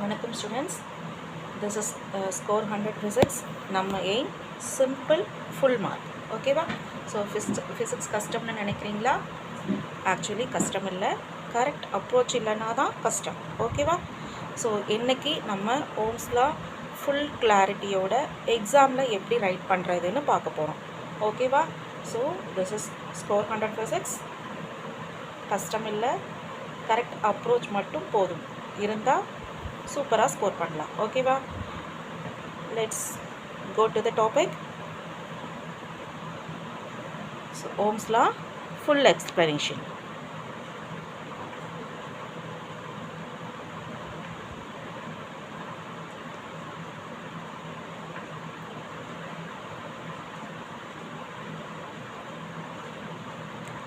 வணக்கம் students, this is score 100 physics. நம்ம aim simple full mark. ஓகேவா? ஸோ ஃபிசிக்ஸ் கஷ்டம்னு நினைக்கிறீங்களா? ஆக்சுவலி கஷ்டம் இல்லை, கரெக்ட் அப்ரோச் இல்லைன்னா தான் கஷ்டம். ஓகேவா? ஸோ இன்றைக்கி நம்ம ஓம்ஸ்லாம் ஃபுல் கிளாரிட்டியோட எக்ஸாமில் எப்படி ரைட் பண்ணுறதுன்னு பார்க்க போகிறோம். ஓகேவா? So this is score 100 physics. கஷ்டம் இல்லை, கரெக்ட் அப்ரோச் மட்டும் போதும் இருந்தால் சூப்பராக ஸ்கோர் பண்ணலாம். ஓகேவா? Let's go to the topic. So Ohm's law full explanation.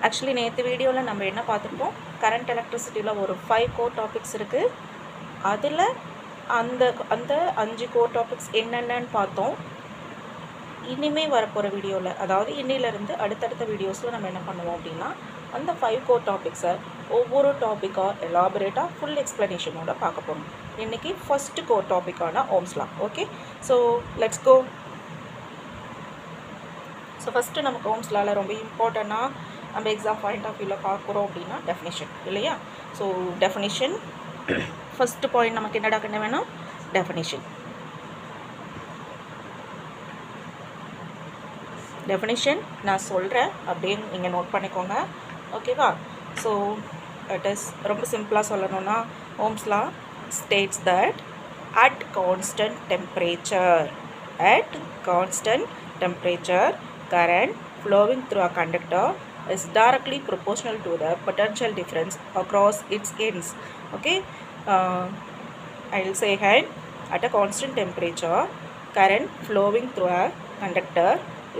Actually நேற்று வீடியோவில் நம்ம என்ன பார்த்துருப்போம், கரண்ட் எலக்ட்ரிசிட்டியில் ஒரு 5 கோர் டாபிக்ஸ் இருக்குது. அதில் அந்த 5 கோர் டாபிக்ஸ் என்னென்னு பார்த்தோம். இனிமேல் வரப்போகிற வீடியோவில், அதாவது இன்னிலேருந்து அடுத்தடுத்த வீடியோஸில் நம்ம என்ன பண்ணுவோம் அப்படின்னா, அந்த 5 கோர் டாபிக்ஸை ஒவ்வொரு டாப்பிக்காக எலாபரேட்டாக ஃபுல் எக்ஸ்ப்ளனேஷனோட பார்க்க போகிறோம். இன்றைக்கி ஃபஸ்ட்டு கோர் டாப்பிக்கான Ohm's law. Okay, so let's go. So first நமக்கு ஓம்ஸ் லாவில் ரொம்ப இம்பார்ட்டண்ட்டாக நம்ம எக்ஸாம் பாயிண்ட் ஆஃப் வியூவில் பார்க்குறோம் அப்படின்னா டெஃபினிஷன் இல்லையா? ஸோ டெஃபினிஷன் ஃபஸ்ட்டு பாயிண்ட் நமக்கு என்னடா கண்ண வேணும்? டெஃபினிஷன். டெஃபினிஷன் நான் சொல்கிறேன், அப்படியே நீங்கள் நோட் பண்ணிக்கோங்க. ஓகேவா? ஸோ இட் இஸ் ரொம்ப சிம்பிளாக சொல்லணும்னா, Ohm's law states that at constant temperature current flowing through a conductor is directly proportional to the potential difference across its ends. Okay, I will say again, at a constant temperature current flowing through a conductor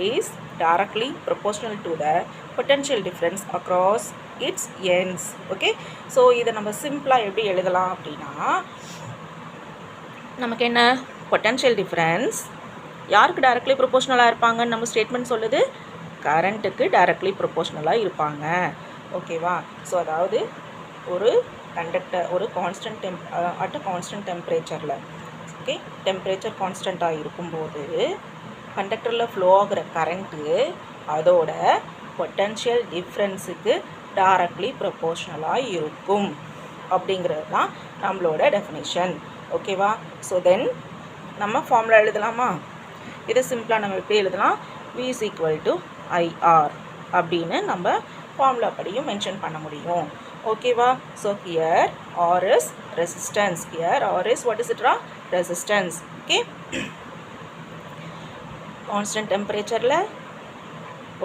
is directly proportional to the potential difference across its ends. Okay, so இதை நம்ம சிம்பிளாக எப்படி எழுதலாம் அப்படின்னா, நமக்கு என்ன potential difference யாருக்கு directly ப்ரொபோஷ்னலாக இருப்பாங்கன்னு நம்ம ஸ்டேட்மெண்ட் சொல்லுது, கரண்ட்டுக்கு டைரக்ட்லி ப்ரொபோஷ்னலாக இருப்பாங்க. ஓகேவா? ஸோ அதாவது ஒரு கண்டக்டர் ஒரு கான்ஸ்டன்ட் அட் கான்ஸ்டன்ட் டெம்பரேச்சரில், ஓகே, டெம்பரேச்சர் கான்ஸ்டண்ட்டாக இருக்கும்போது கண்டக்டரில் ஃப்ளோ ஆகிற கரண்ட்டு அதோட பொட்டன்ஷியல் டிஃப்ரென்ஸுக்கு டைரக்ட்லி ப்ரொபோஷ்னலாக இருக்கும் அப்படிங்கிறது தான் நம்மளோட டெஃபினேஷன். ஓகேவா? ஸோ தென் நம்ம ஃபார்முலா எழுதலாமா? இதை சிம்பிளாக நம்ம எப்படி எழுதலாம்? V is equal to IR அப்படின்னு நம்ம ஃபார்முலா படியும் மென்ஷன் பண்ண முடியும். ஓகேவா? So here R is resistance. Here R is what is it? Resistance. Okay, constant டெம்பரேச்சரில்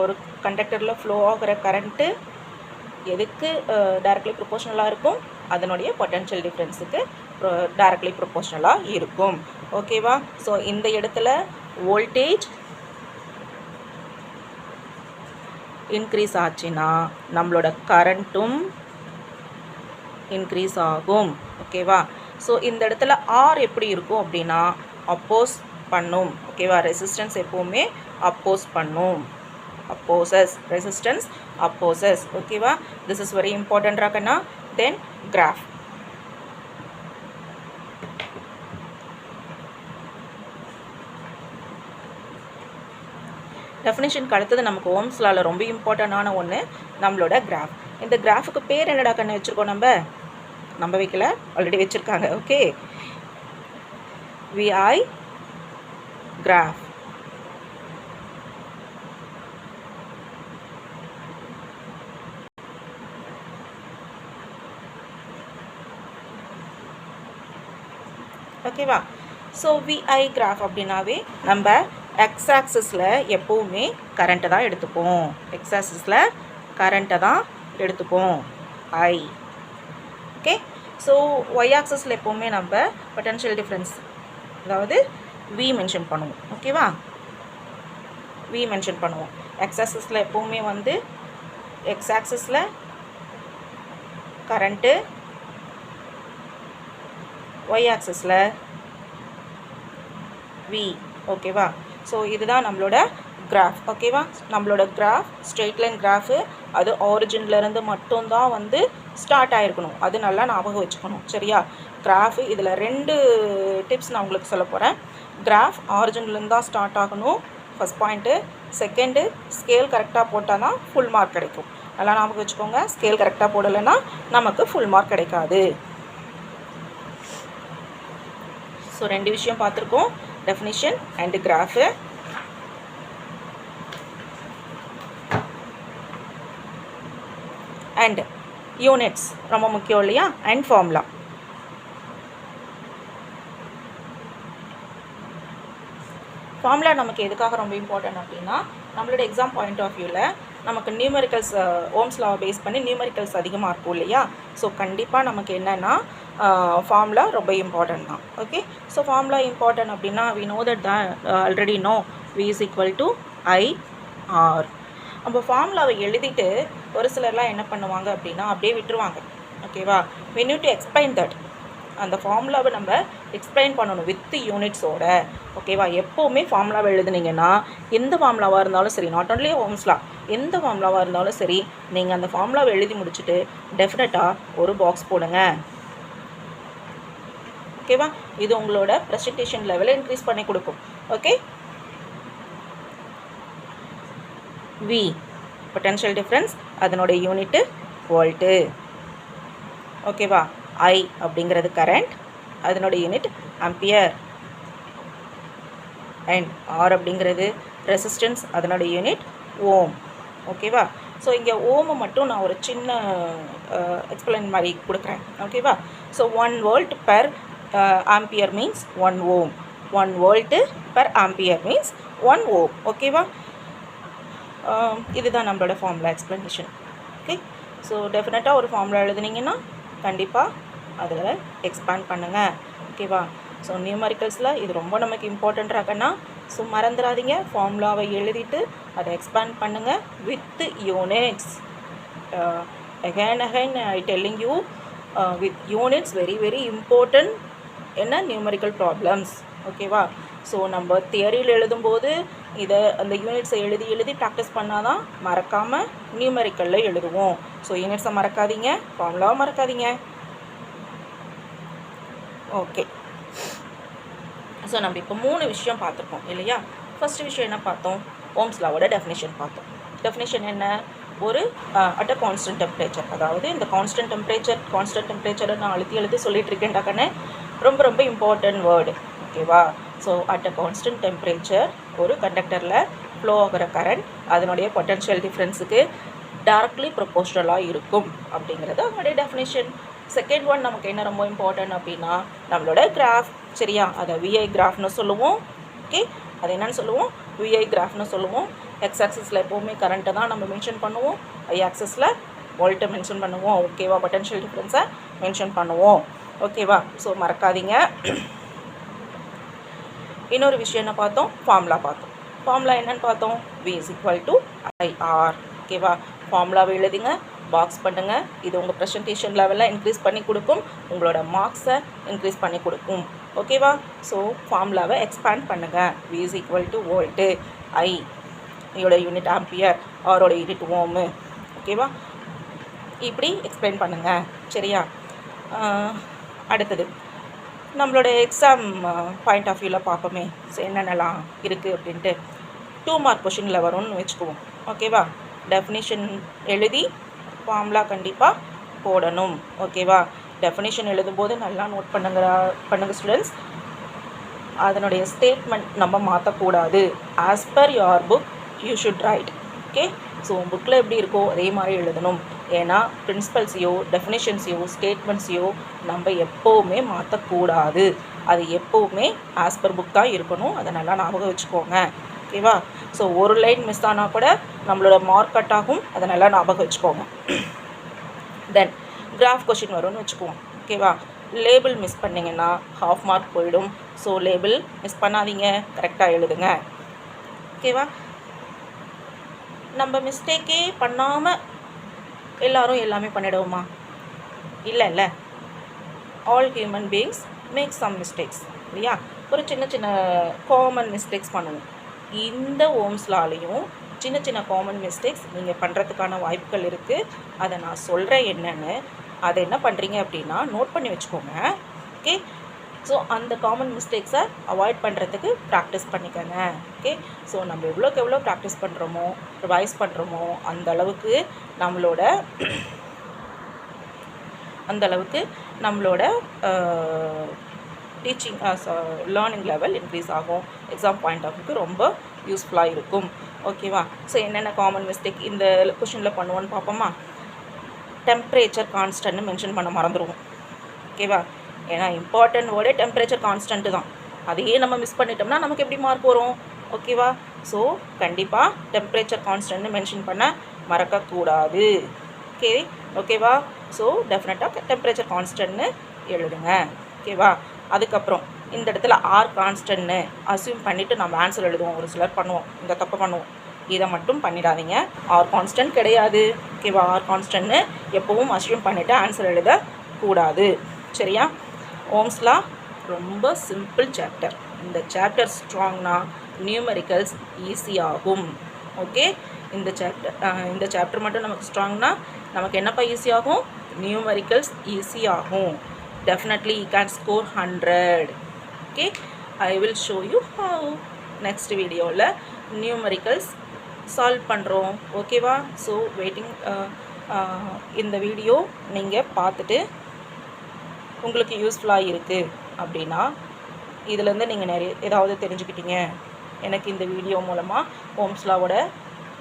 ஒரு கண்டக்டரில் ஃப்ளோ ஆகிற கரண்ட்டு எதுக்கு டைரக்ட்லி ப்ரொபோஷ்னலாக இருக்கும்? அதனுடைய பொட்டன்ஷியல் டிஃப்ரென்ஸுக்கு டைரக்ட்லி ப்ரொபோஷ்னலாக இருக்கும். ஓகேவா? ஸோ இந்த இடத்துல வோல்டேஜ் இன்க்ரீஸ் ஆச்சுன்னா நம்மளோட கரண்ட்டும் இன்க்ரீஸ் ஆகும். ஓகேவா? ஸோ இந்த இடத்துல ஆர் எப்படி இருக்கும் அப்படின்னா அப்போஸ் பண்ணும். ஓகேவா? ரெசிஸ்டன்ஸ் எப்போவுமே அப்போஸ் பண்ணும். Opposes, resistance opposes. ஓகேவா? திஸ் இஸ் வெரி இம்பார்ட்டன்ட் ராக்கண்ணா. Then graph. டெஃபினிஷனுக்கு அடுத்தது நமக்கு ஓம்ஸ் லாவில் ரொம்ப இம்பார்ட்டண்டான ஒன்று நம்மளோட கிராஃப். இந்த கிராஃபுக்கு பேர் என்னடா கண்ணு வச்சுருக்கோம்? நம்ம வைக்கல, ஆல்ரெடி வச்சுருக்காங்க. Okay, VI graph. ஓகேவா? ஸோ VI கிராஃப் அப்படின்னாவே நம்ம எக்ஸ் ஆக்சிஸில் எப்போவுமே கரண்ட்டை தான் எடுத்துப்போம். எக்ஸ் ஆக்சிஸில் கரண்ட்டை தான் எடுத்துப்போம், ஐ. ஓகே, ஸோ ஒய் ஆக்சிஸில் எப்போவுமே நம்ம பொட்டன்ஷியல் டிஃப்ரென்ஸ், அதாவது வி மென்ஷன் பண்ணுவோம். ஓகேவா? வி மென்ஷன் பண்ணுவோம். எக்ஸ் ஆக்சிஸில் எப்போவுமே வந்து எக்ஸ் ஆக்சிஸில் கரண்ட்டு, ஒய் ஆக்சிஸில் வி. ஓகேவா? ஸோ இதுதான் நம்மளோட கிராஃப். ஓகேவா? நம்மளோட கிராஃப் ஸ்ட்ரெயிட் லைன் கிராஃபு, அது ஆரிஜின்லேருந்து மட்டும்தான் வந்து ஸ்டார்ட் ஆகிருக்கணும். அது நல்லா ஞாபகம் வச்சுக்கணும். சரியா? கிராஃபு இதில் 2 டிப்ஸ் நான் உங்களுக்கு சொல்ல போகிறேன். கிராஃப் ஆரிஜின்லேருந்து தான் ஸ்டார்ட் ஆகணும், ஃபஸ்ட் பாயிண்ட்டு. செகண்டு, ஸ்கேல் கரெக்டாக போட்டால் தான் ஃபுல் மார்க் கிடைக்கும். நல்லா ஞாபகம் வச்சுக்கோங்க. ஸ்கேல் கரெக்டாக போடலைன்னா நமக்கு ஃபுல் மார்க் கிடைக்காது. ஸோ 2 விஷயம் பார்த்துருக்கோம், definition and graph. And units ரொம்ப முக்கியம் இல்லையா? And formula. ஃபார்முலா நமக்கு எதுக்காக ரொம்ப இம்பார்ட்டன்ட் அப்படின்னா, நம்மளோட எக்ஸாம் பாயிண்ட் ஆஃப் வியூவில் நமக்கு நியூமெரிக்கல்ஸ் ஓம்ஸ் லாவை பேஸ் பண்ணி நியூமெரிக்கல்ஸ் அதிகமாக இருக்கும் இல்லையா? ஸோ கண்டிப்பாக நமக்கு என்னென்னா ஃபார்முலா ரொம்ப இம்பார்ட்டன்ட் தான். ஓகே, ஸோ ஃபார்முலா இம்பார்ட்டன்ட் அப்படின்னா we know that already know V is equal to IR. நம்ம ஃபார்முலாவை எழுதிட்டு ஒரு சிலர்லாம் என்ன பண்ணுவாங்க அப்படின்னா அப்படியே விட்டுருவாங்க. ஓகேவா? we need to explain that. அந்த ஃபார்முலாவை நம்ம எக்ஸ்பிளைன் பண்ணணும் வித் யூனிட்ஸோட. ஓகேவா? எப்போவுமே ஃபார்முலாவை எழுதுனீங்கன்னா எந்த ஃபார்முலாவாக இருந்தாலும் சரி, நாட் ஒன்லி ஓம்ஸ்லா, எந்த ஃபார்முலாவாக இருந்தாலும் சரி, நீங்கள் அந்த ஃபார்முலாவை எழுதி முடிச்சுட்டு டெஃபினட்டாக ஒரு பாக்ஸ் போடுங்க. ஓகேவா? இது உங்களோட ப்ரெசன்டேஷன் லெவலை இன்க்ரீஸ் பண்ணி கொடுக்கும். ஓகே, V பொட்டன்ஷியல் டிஃப்ரென்ஸ், அதனோட யூனிட்டு வோல்ட்டு. ஓகேவா? I அப்படிங்கிறது கரண்ட், அதனோட யூனிட் ஆம்பியர். அண்ட் R அப்படிங்கிறது ரெசிஸ்டன்ஸ், அதனோட யூனிட் ஓம். ஓகேவா? ஸோ இங்கே ஓமை மட்டும் நான் ஒரு சின்ன எக்ஸ்பிளைன் மாதிரி கொடுக்குறேன். ஓகேவா? So 1 volt per ampere means 1 ohm. 1 volt per ampere means 1 ohm. ஓகேவா? இதுதான் நம்மளோட ஃபார்முலா எக்ஸ்ப்ளனேஷன். ஓகே, ஸோ டெஃபினட்டாக ஒரு ஃபார்முலா எழுதுனீங்கன்னா கண்டிப்பாக அதில் எக்ஸ்பேண்ட் பண்ணுங்கள். ஓகேவா? ஸோ நியூமரிக்கல்ஸில் இது ரொம்ப நமக்கு இம்பார்ட்டண்ட்டாகனா, ஸோ மறந்துடாதீங்க, ஃபார்முலாவை எழுதிட்டு அதை எக்ஸ்பேண்ட் பண்ணுங்கள் with units. Again I telling you, with units very very important என்ன நியூமரிக்கல் ப்ராப்ளம்ஸ். ஓகேவா? ஸோ நம்ம தியரியில் எழுதும்போது இதை அந்த யூனிட்ஸை எழுதி ப்ராக்டிஸ் பண்ணால் தான் மறக்காமல் நியூமரிக்கலில் எழுதுவோம். ஸோ யூனிட்ஸை மறக்காதீங்க, ஃபார்முலாவை மறக்காதீங்க. ஓகே, ஸோ நம்ம இப்போ 3 விஷயம் பார்த்துருக்கோம் இல்லையா? ஃபஸ்ட்டு விஷயம் என்ன பார்த்தோம்? ஓம்ஸ் லாவோட டெஃபினேஷன் பார்த்தோம். டெஃபினேஷன் என்ன? ஒரு அட் அ கான்ஸ்டன்ட் டெம்பரேச்சர், அதாவது இந்த கான்ஸ்டன்ட் டெம்பரேச்சரை நான் எழுதி சொல்லிட்டு இருக்கேன்டாக்கன்னு ரொம்ப ரொம்ப இம்பார்ட்டன்ட் வேர்டு. ஓகேவா? So at a constant temperature ஒரு கண்டக்டரில் ஃப்ளோ ஆகிற கரண்ட் அதனுடைய பொட்டன்ஷியல் டிஃப்ரென்ஸுக்கு டைரக்ட்லி ப்ரொபோஷனலாக இருக்கும் அப்படிங்கிறது அதனுடைய டெஃபினேஷன். செகண்ட் ஒன் நமக்கு என்ன ரொம்ப இம்பார்ட்டன்ட் அப்படின்னா நம்மளோட கிராஃப். சரியா? அதை VI கிராஃப்னு சொல்லுவோம். ஓகே, அது என்னன்னு சொல்லுவோம்? VI கிராஃப்னு சொல்லுவோம். எக்ஸ் ஆக்சிஸில் எப்போவுமே கரண்ட்டை தான் நம்ம மென்ஷன் பண்ணுவோம், Y ஆக்சிஸில் வோல்ட்டை மென்ஷன் பண்ணுவோம். ஓகேவா? பொட்டன்ஷியல் டிஃப்ரென்ஸை மென்ஷன் பண்ணுவோம். ஓகேவா? ஸோ மறக்காதீங்க. இன்னொரு விஷயம் என்ன பார்த்தோம்? ஃபார்முலா பார்த்தோம். ஃபார்முலா என்னன்னு பார்த்தோம்? V is equal to IR. ஓகேவா? ஃபார்முலாவை எழுதுங்க, பாக்ஸ் பண்ணுங்கள். இது உங்கள் ப்ரெசன்டேஷன் லெவலில் இன்க்ரீஸ் பண்ணி கொடுக்கும், உங்களோட மார்க்ஸை இன்க்ரீஸ் பண்ணி கொடுக்கும். ஓகேவா? ஸோ ஃபார்முலாவை எக்ஸ்பேண்ட் பண்ணுங்கள். V is equal to volt, I இதோட யூனிட் ஆம்பியர், ஆரோட யூனிட் ஓமு. ஓகேவா? இப்படி எக்ஸ்பிளைன் பண்ணுங்கள். சரியா? அடுத்தது நம்மளோட எக்ஸாம் பாயிண்ட் ஆஃப் வியூவில் பார்ப்போமே. ஸோ என்னென்னலாம் இருக்குது அப்படின்ட்டு 2 மார்க் கொஷினில் வரும்னு வச்சுக்குவோம். ஓகேவா? டெஃபினிஷன் எழுதி ஃபார்முலா கண்டிப்பாக போடணும். ஓகேவா? டெஃபினிஷன் எழுதும்போது நல்லா நோட் பண்ணுங்க ஸ்டூடெண்ட்ஸ். அதனுடைய ஸ்டேட்மெண்ட் நம்ம மாற்றக்கூடாது. As per your book you should right. Okay, so புக்கில் எப்படி இருக்கோ அதே மாதிரி எழுதணும். ஏன்னா பிரின்சிபல்ஸையோ டெஃபினேஷன்ஸையோ ஸ்டேட்மெண்ட்ஸையோ நம்ம எப்போவுமே மாற்றக்கூடாது. அது எப்போவுமே ஆஸ் பர் புக் தான் இருக்கணும். அதை நல்லா ஞாபகம் வச்சுக்கோங்க. ஓகேவா? ஸோ ஒரு லைன் மிஸ் ஆனால் கூட நம்மளோட மார்க் கட் ஆகும். அதை நல்லா ஞாபகம் வச்சுக்கோங்க. தென் கிராஃப் கொஷின் வரும்னு வச்சுக்குவோம். ஓகேவா? லேபிள் மிஸ் பண்ணிங்கன்னா ½ மார்க் போயிடும். ஸோ லேபிள் மிஸ் பண்ணாதீங்க, கரெக்டாக எழுதுங்க. ஓகேவா? நம்ம மிஸ்டேக்கே பண்ணாமல் எல்லோரும் எல்லாமே பண்ணிடுவோமா? இல்லை. All human beings make some mistakes இல்லையா? ஒரு சின்ன சின்ன காமன் மிஸ்டேக்ஸ் பண்ணுவோம். இந்த ஓம்ஸ்லாலையும் சின்ன சின்ன காமன் மிஸ்டேக்ஸ் நீங்கள் பண்ணுறதுக்கான வாய்ப்புகள் இருக்குது. அதை நான் சொல்கிறேன் என்னென்னு. அதை என்ன பண்ணுறீங்க அப்படின்னா நோட் பண்ணி வச்சுக்கோங்க. ஓகே, ஸோ அந்த காமன் மிஸ்டேக்ஸை அவாய்ட் பண்ணுறதுக்கு ப்ராக்டிஸ் பண்ணிக்கோங்க. ஓகே, ஸோ நம்ம எவ்வளோக்கு எவ்வளோ ப்ராக்டிஸ் பண்ணுறோமோ ரிவைஸ் பண்ணுறோமோ அந்த அளவுக்கு நம்மளோட டீச்சிங் லேர்னிங் லெவல் இன்க்ரீஸ் ஆகும். எக்ஸாம் பாயிண்ட் ஆஃப் வியூக்கு ரொம்ப யூஸ்ஃபுல்லாக இருக்கும். ஓகேவா? ஸோ என்னென்ன காமன் மிஸ்டேக் இந்த கொஷினில் பண்ணுவோன்னு பார்ப்போமா? டெம்பரேச்சர் கான்ஸ்டன்ட்னு மென்ஷன் பண்ண மறந்துடுவோம். ஓகேவா? ஏன்னா இம்பார்ட்டன்ட் வேர்டே டெம்பரேச்சர் கான்ஸ்டன்ட்டு தான். அதையே நம்ம மிஸ் பண்ணிட்டோம்னா நமக்கு எப்படி மார்க் வரும்? ஓகேவா? ஸோ கண்டிப்பாக டெம்பரேச்சர் கான்ஸ்டன்ட்னு மென்ஷன் பண்ண மறக்கக்கூடாது. ஓகேவா? ஸோ டெஃபினட்டாக டெம்பரேச்சர் கான்ஸ்டன்ட்னு எழுதுங்க. ஓகேவா? அதுக்கப்புறம் இந்த இடத்துல ஆர் கான்ஸ்டன்ட்னு அஸ்யூம் பண்ணிவிட்டு நம்ம ஆன்சர் எழுதுவோம். ஒரு சிலர் பண்ணுவோம், இந்த தப்பு பண்ணுவோம். இதை மட்டும் பண்ணிடாதீங்க. ஆர் கான்ஸ்டன்ட் கிடையாது. ஓகேவா? ஆர் கான்ஸ்டன்ட்னு எப்போவும் அஸ்யூம் பண்ணிவிட்டு ஆன்சர் எழுதக்கூடாது. சரியா? ஓம்ஸ் லா ரொம்ப சிம்பிள் சாப்டர். இந்த சாப்டர் ஸ்ட்ராங்னா நியூமெரிக்கல்ஸ் ஈஸியாகும். ஓகே, இந்த சாப்டர் மட்டும் நமக்கு ஸ்ட்ராங்னா நமக்கு என்னப்பா ஈஸியாகும்? Numericals ஈஸியாகும். Definitely you can score 100. Okay, I will show you how next video la numericals solve பண்றோம். ஓகேவா? So waiting. இந்த வீடியோ நீங்கள் பார்த்துட்டு உங்களுக்கு யூஸ்ஃபுல்லாக இருக்குது அப்படின்னா இதிலேருந்து நீங்கள் நிறைய ஏதாவது தெரிஞ்சுக்கிட்டீங்க, எனக்கு இந்த வீடியோ மூலமாக ஓம்ஸ் லாவோட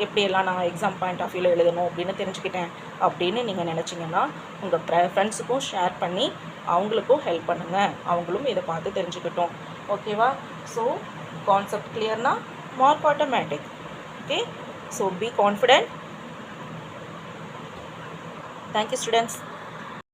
எப்படியெல்லாம் நான் எக்ஸாம் பாயிண்ட் ஆஃப் வியூவில் எழுதணும் அப்படின்னு தெரிஞ்சுக்கிட்டேன் அப்படின்னு நீங்கள் நினச்சிங்கன்னா உங்கள் ஃப்ரெண்ட்ஸுக்கும் ஷேர் பண்ணி அவங்களுக்கும் ஹெல்ப் பண்ணுங்கள். அவங்களும் இதை பார்த்து தெரிஞ்சுக்கிட்டோம். ஓகேவா? ஸோ கான்செப்ட் கிளியர்னா mark automatic. Okay, so be confident. Thank you students.